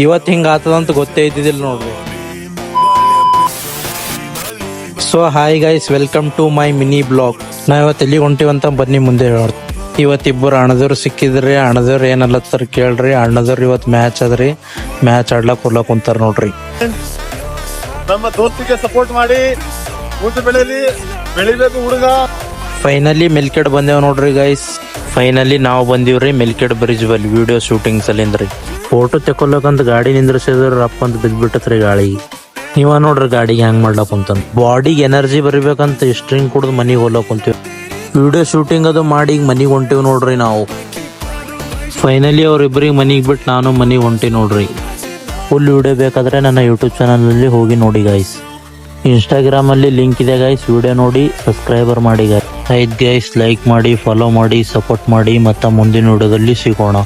ಇವತ್ತು ಹಿಂಗೆ ಆತದಂತ ಗೊತ್ತೇ ಇದ್ದಿದ್ದಿಲ್ಲ ನೋಡ್ರಿ. So hi guys, welcome to my mini blog. ನಾ ಇವತ್ತು ಎಲ್ಲಿಗೆ ಹೊಂಟಿವಂತ ಬನ್ನಿ ಮುಂದೆ ಹೇಳ್ರಿ. ಇವತ್ತಿಬ್ಬರು ಅಣ್ಣದವ್ರು ಸಿಕ್ಕಿದ್ರಿ. ಅಣ್ಣದವ್ರು ಏನಲ್ಲತ್ತಾರ ಕೇಳ್ರಿ. ಅಣ್ಣದವ್ರು ಇವತ್ತು ಮ್ಯಾಚ್ ಅದ್ರಿ, ಮ್ಯಾಚ್ ಆಡ್ಲಾಕ್ ಕೊಡ್ಲಾಕ್ ಕುಂತಾರ ನೋಡ್ರಿ. ನಮ್ಮ ದೋಸ್ತಿಗೆ ಸಪೋರ್ಟ್ ಮಾಡಿ, ಊಟ ಬೆಳಿಬೇಕು ಹುಡುಗ. ಫೈನಲಿ ಮೆಲ್ಕೆಡ್ ಬಂದೇವ್ ನೋಡ್ರಿ ಗೈಸ್. ಫೈನಲಿ ನಾವು ಬಂದೀವ್ರಿ ಮೆಲ್ಕೆಡ್ ಬ್ರಿಡ್ಜ್ ಬಲ್ಲಿ ವಿಡಿಯೋ ಶೂಟಿಂಗ್ ಸಲಿಂದ್ರಿ. ಫೋಟೋ ತೆಕೊಲ್ಲಕಂತ ಗಾಡಿ ನಿಂದ್ರಿಸಿದ್ರ ಅಪ್ಪ ಅಂತ ಬಿದ್ಬಿಟ್ಟತ್ರಿ ಗಾಳಿ. ನೀವ ನೋಡ್ರಿ ಗಾಡಿಗೆ ಹೆಂಗ್ ಮಾಡ್ಲಕ್ ಕುಂತ. ಬಾಡಿಗೆ ಎನರ್ಜಿ ಬರಿಬೇಕಂತ ಸ್ಟ್ರಿಂಗ್ ಕುಡ್ದು ಮನಿಗೆ ಹೋಗ್ಲಕ್ ಕುಂತೀವಿ. ವಿಡಿಯೋ ಶೂಟಿಂಗ್ ಅದು ಮಾಡಿ ಈಗ ಮನಿಗೆ ಹೊಂಟಿವ್ ನೋಡ್ರಿ ನಾವು. ಫೈನಲಿ ಅವ್ರಿಬ್ರಿಗೆ ಮನಿಗೆ ಬಿಟ್ಟು ನಾನು ಮನಿಗೆ ಹೊಂಟಿ ನೋಡ್ರಿ. ಫುಲ್ ವಿಡಿಯೋ ಬೇಕಾದ್ರೆ ನನ್ನ ಯೂಟ್ಯೂಬ್ ಚಾನಲಲ್ಲಿ ಹೋಗಿ ನೋಡಿ ಗೈಸ್. ಇನ್ಸ್ಟಾಗ್ರಾಮಲ್ಲಿ ಲಿಂಕ್ ಇದೆ ಗೈಸ್, ವಿಡಿಯೋ ನೋಡಿ ಸಬ್ಸ್ಕ್ರೈಬರ್ ಮಾಡಿ ಗೈಸ್. ಆಯ್ತು ಗೈಸ್, ಲೈಕ್ ಮಾಡಿ, ಫಾಲೋ ಮಾಡಿ, ಸಪೋರ್ಟ್ ಮಾಡಿ. ಮತ್ತು ಮುಂದಿನ ವಿಡಿಯೋದಲ್ಲಿ ಸಿಗೋಣ.